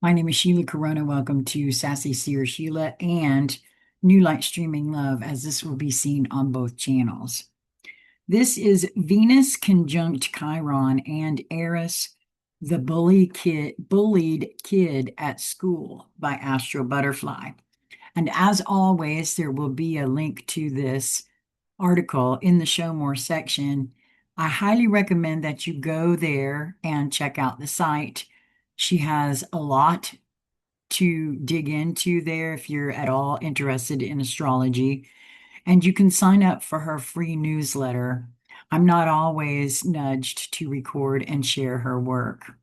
My name is Sheila Corona. Welcome to Sassy Seer Sheila and New Light Streaming Love, as this will be seen on both channels. This is Venus conjunct Chiron and Eris, the bullied kid at school by AstroButterfly. And as always, there will be a link to this article in the Show More section. I highly recommend that you go there and check out the site. She has a lot to dig into there if you're at all interested in astrology. And you can sign up for her free newsletter. I'm not always nudged to record and share her work.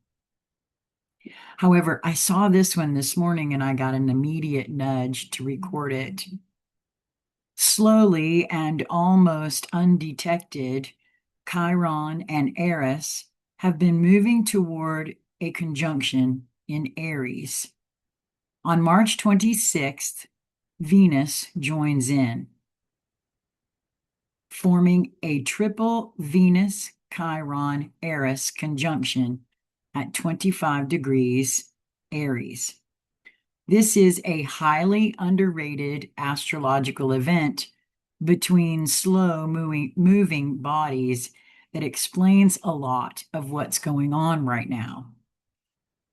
However, I saw this one this morning and I got an immediate nudge to record it. Slowly and almost undetected, Chiron and Eris have been moving toward a conjunction in Aries. On March 26th, Venus joins in, forming a triple Venus-Chiron-Eris conjunction at 25 degrees Aries. This is a highly underrated astrological event between slow moving bodies that explains a lot of what's going on right now.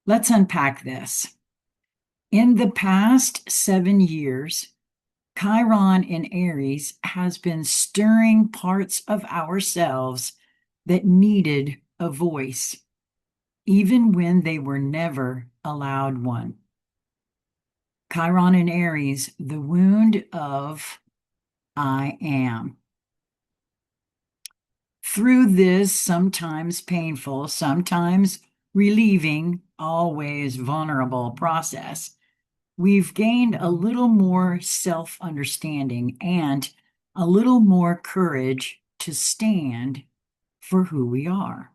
Let's unpack this. In the past 7 years, Chiron in Aries has been stirring parts of ourselves that needed a voice, even when they were never allowed one. Chiron in Aries, the wound of I am. Through this sometimes painful, sometimes relieving, always vulnerable process, we've gained a little more self-understanding and a little more courage to stand for who we are.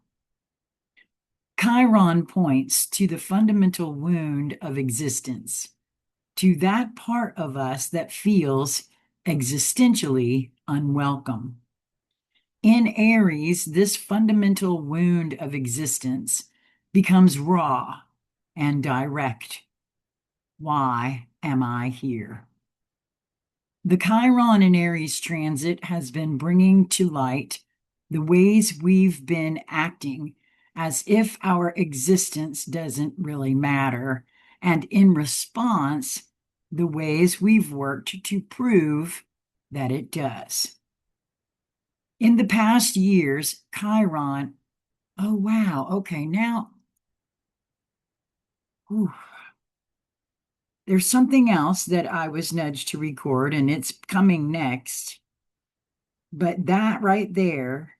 Chiron points to the fundamental wound of existence, to that part of us that feels existentially unwelcome. In Aries, this fundamental wound of existence becomes raw and direct. Why am I here? The Chiron in Aries transit has been bringing to light the ways we've been acting as if our existence doesn't really matter, and in response, the ways we've worked to prove that it does. In the past years, Chiron, oh wow, okay, now, whew, there's something else that I was nudged to record, and it's coming next. But that right there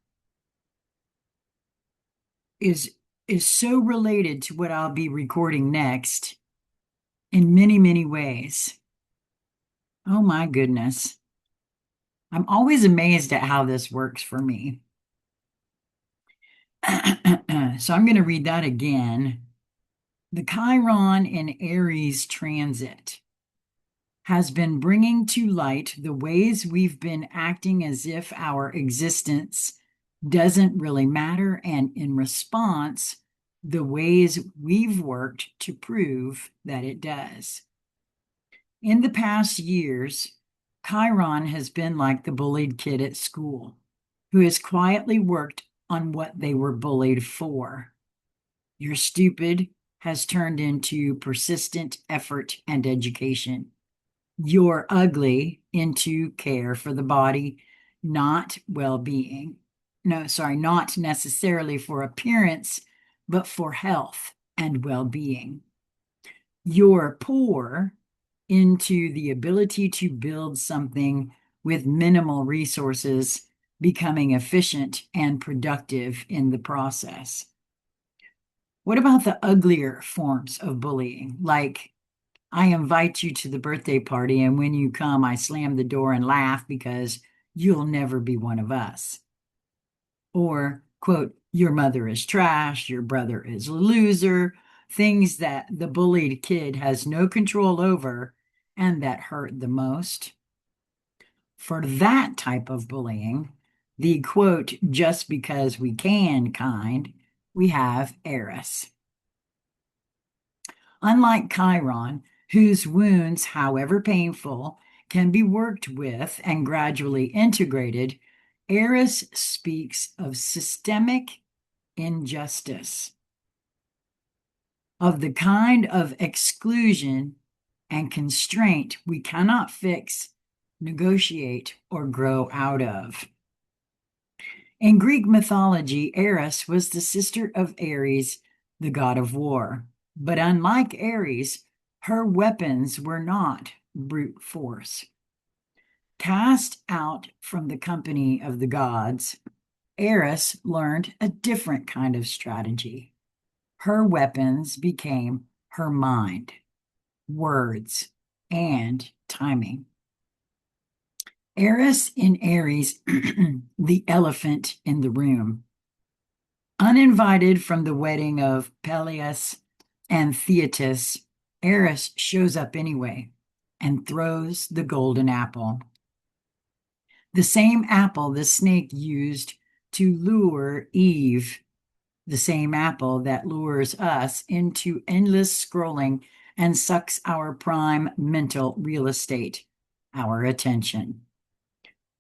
is so related to what I'll be recording next in many, many ways. Oh my goodness. I'm always amazed at how this works for me. So I'm going to read that again. The Chiron in Aries transit has been bringing to light the ways we've been acting as if our existence doesn't really matter, and in response, the ways we've worked to prove that it does. In the past years, Chiron has been like the bullied kid at school who has quietly worked on what they were bullied for. You're stupid has turned into persistent effort and education. You're ugly into care for the body, not well-being. No, sorry, not necessarily for appearance, but for health and well-being. You're poor into the ability to build something with minimal resources, becoming efficient and productive in the process. What about the uglier forms of bullying, like I invite you to the birthday party, and when you come, I slam the door and laugh because you'll never be one of us? Or, quote, your mother is trash, your brother is a loser, things that the bullied kid has no control over and that hurt the most. For that type of bullying, the quote, just because we can kind, we have Eris. Unlike Chiron, whose wounds, however painful, can be worked with and gradually integrated, Eris speaks of systemic injustice, of the kind of exclusion and constraint we cannot fix, negotiate, or grow out of. In Greek mythology, Eris was the sister of Ares, the god of war. But unlike Ares, her weapons were not brute force. Cast out from the company of the gods, Eris learned a different kind of strategy. Her weapons became her mind, words, and timing. Eris in Aries, the elephant in the room. Uninvited from the wedding of Peleus and Thetis, Eris shows up anyway and throws the golden apple. The same apple the snake used to lure Eve, the same apple that lures us into endless scrolling and sucks our prime mental real estate, our attention,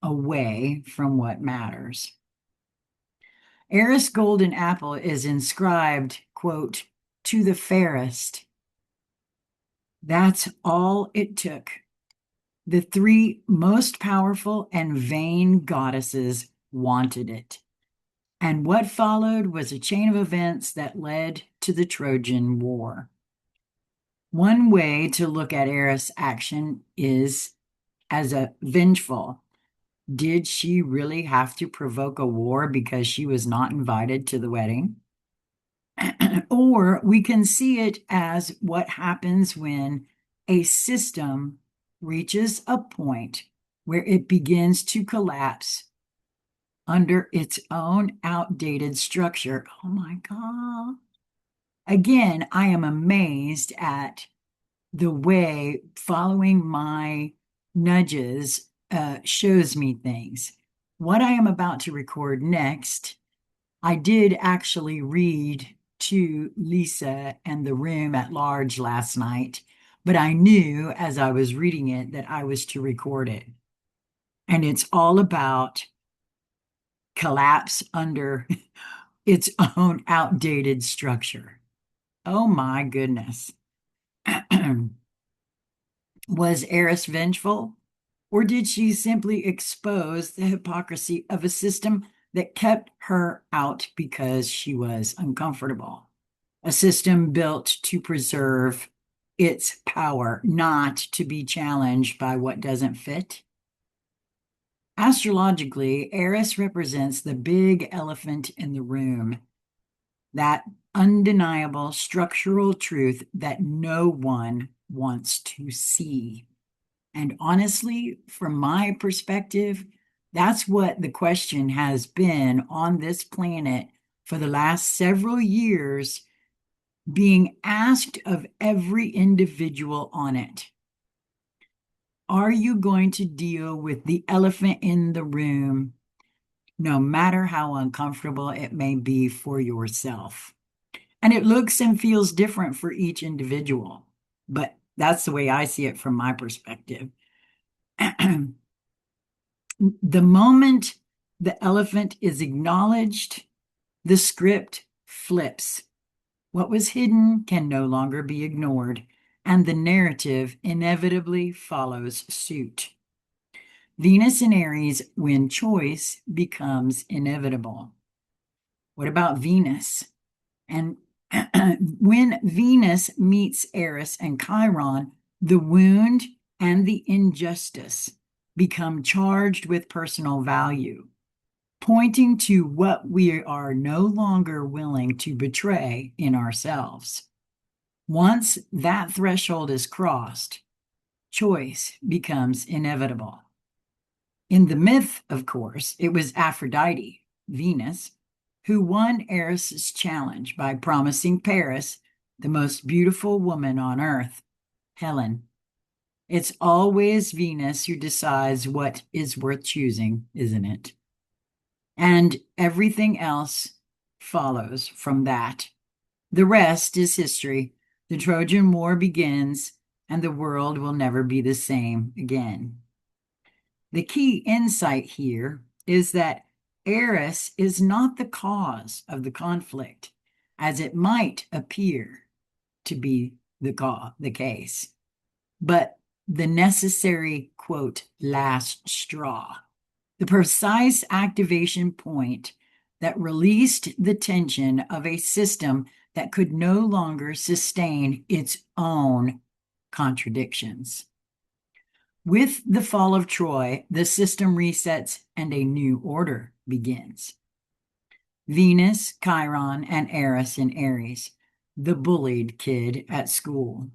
away from what matters. Eris' golden apple is inscribed, quote, to the fairest. That's all it took. The three most powerful and vain goddesses wanted it. And what followed was a chain of events that led to the Trojan War. One way to look at Eris' action is as a vengeful. Did she really have to provoke a war because she was not invited to the wedding? Or we can see it as what happens when a system reaches a point where it begins to collapse under its own outdated structure. Oh my God. Again, I am amazed at the way following my nudges shows me things. What I am about to record next, I did actually read to Lisa and the room at large last night, but I knew as I was reading it that I was to record it. And it's all about collapse under its own outdated structure. Oh my goodness. Was Eris vengeful? Or did she simply expose the hypocrisy of a system that kept her out because she was uncomfortable? A system built to preserve its power, not to be challenged by what doesn't fit? Astrologically, Eris represents the big elephant in the room, that undeniable structural truth that no one wants to see. And honestly, from my perspective, that's what the question has been on this planet for the last several years, being asked of every individual on it. Are you going to deal with the elephant in the room, no matter how uncomfortable it may be for yourself? And it looks and feels different for each individual, but that's the way I see it from my perspective. The moment the elephant is acknowledged, the script flips. What was hidden can no longer be ignored, and the narrative inevitably follows suit. Venus and Aries, when choice becomes inevitable. What about Venus? And when Venus meets Eris and Chiron, the wound and the injustice become charged with personal value, pointing to what we are no longer willing to betray in ourselves. Once that threshold is crossed, choice becomes inevitable. In the myth, of course, it was Aphrodite, Venus, who won Eris's challenge by promising Paris, the most beautiful woman on earth, Helen. It's always Venus who decides what is worth choosing, isn't it? And everything else follows from that. The rest is history. The Trojan War begins, and the world will never be the same again. The key insight here is that Eris is not the cause of the conflict, as it might appear to be the case, but the necessary, quote, last straw, the precise activation point that released the tension of a system that could no longer sustain its own contradictions. With the fall of Troy, the system resets and a new order begins. Venus, Chiron, and Eris in Aries, the bullied kid at school.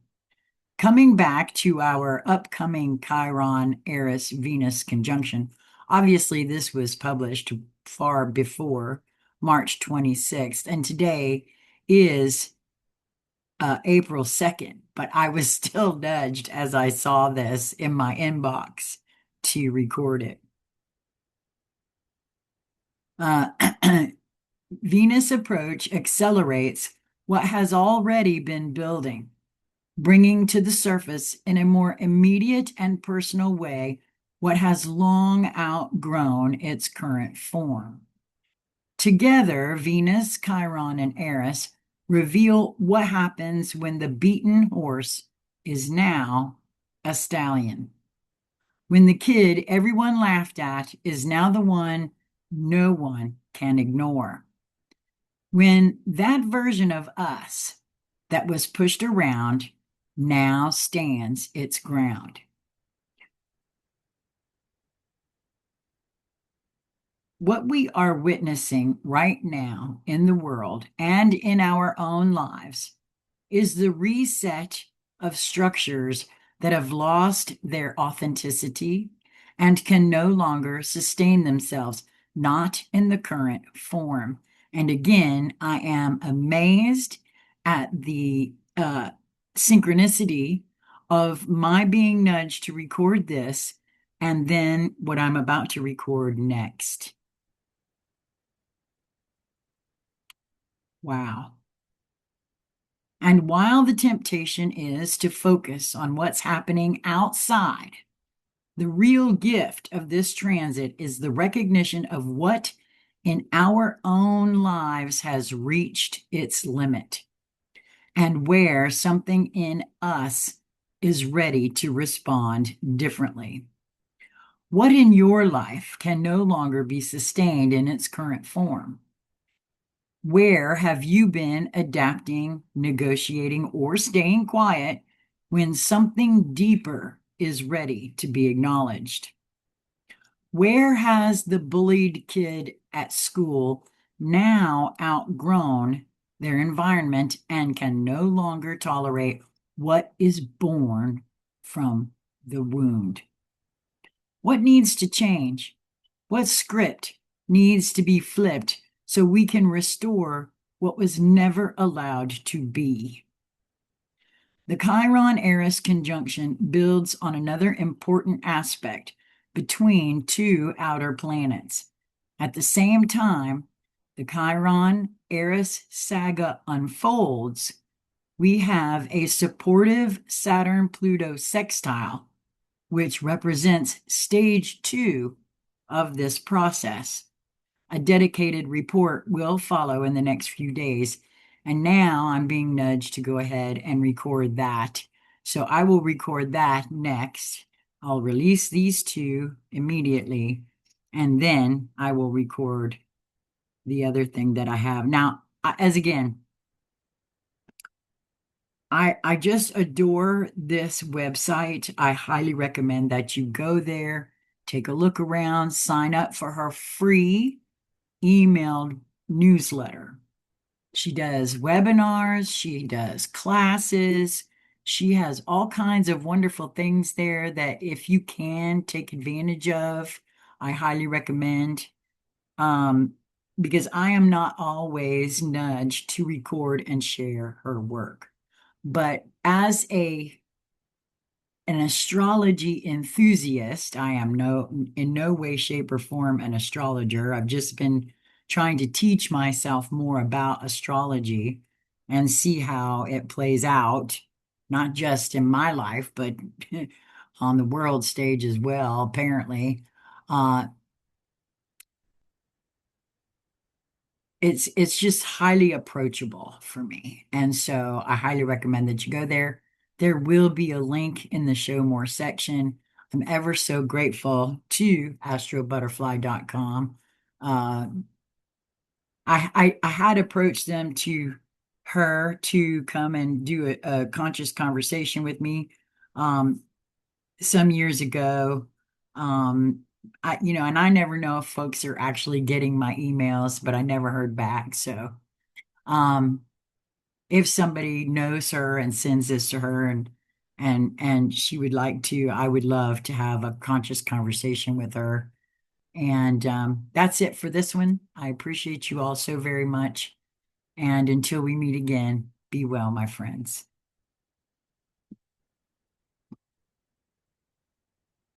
Coming back to our upcoming Chiron, Eris, Venus conjunction, obviously this was published far before March 26th, and today is April 2nd, but I was still nudged as I saw this in my inbox to record it. Venus approach accelerates what has already been building, bringing to the surface in a more immediate and personal way what has long outgrown its current form. Together, Venus, Chiron, and Eris reveal what happens when the beaten horse is now a stallion. When the kid everyone laughed at is now the one no one can ignore. When that version of us that was pushed around now stands its ground. What we are witnessing right now in the world and in our own lives is the reset of structures that have lost their authenticity and can no longer sustain themselves, not in the current form. And again, I am amazed at the synchronicity of my being nudged to record this and then what I'm about to record next. Wow. And while the temptation is to focus on what's happening outside, the real gift of this transit is the recognition of what in our own lives has reached its limit and where something in us is ready to respond differently. What in your life can no longer be sustained in its current form? Where have you been adapting, negotiating, or staying quiet when something deeper is ready to be acknowledged? Where has the bullied kid at school now outgrown their environment and can no longer tolerate what is born from the wound? What needs to change? What script needs to be flipped so we can restore what was never allowed to be? The Chiron-Eris conjunction builds on another important aspect between two outer planets. At the same time, the Chiron-Eris saga unfolds, we have a supportive Saturn-Pluto sextile, which represents stage 2 of this process. A dedicated report will follow in the next few days. And now I'm being nudged to go ahead and record that. So I will record that next. I'll release these two immediately. And then I will record the other thing that I have. Now, I just adore this website. I highly recommend that you go there, take a look around, sign up for her free emailed newsletter. She does webinars, she does classes, she has all kinds of wonderful things there that if you can take advantage of, I highly recommend. Because I am not always nudged to record and share her work. But as an astrology enthusiast, I am in no way, shape, or form an astrologer. I've just been trying to teach myself more about astrology. and see how it plays out, not just in my life, but on the world stage as well, apparently. Uh, it's just highly approachable for me. And so I highly recommend that you go there. There will be a link in the show more section. I'm ever so grateful to astrobutterfly.com. Uh, I had approached them to her to come and do a conscious conversation with me um, some years ago. Um, and I never know if folks are actually getting my emails, but I never heard back. So, um, if somebody knows her and sends this to her and she would like to, I would love to have a conscious conversation with her. And that's it for this one. I appreciate you all so very much. And until we meet again, be well, my friends.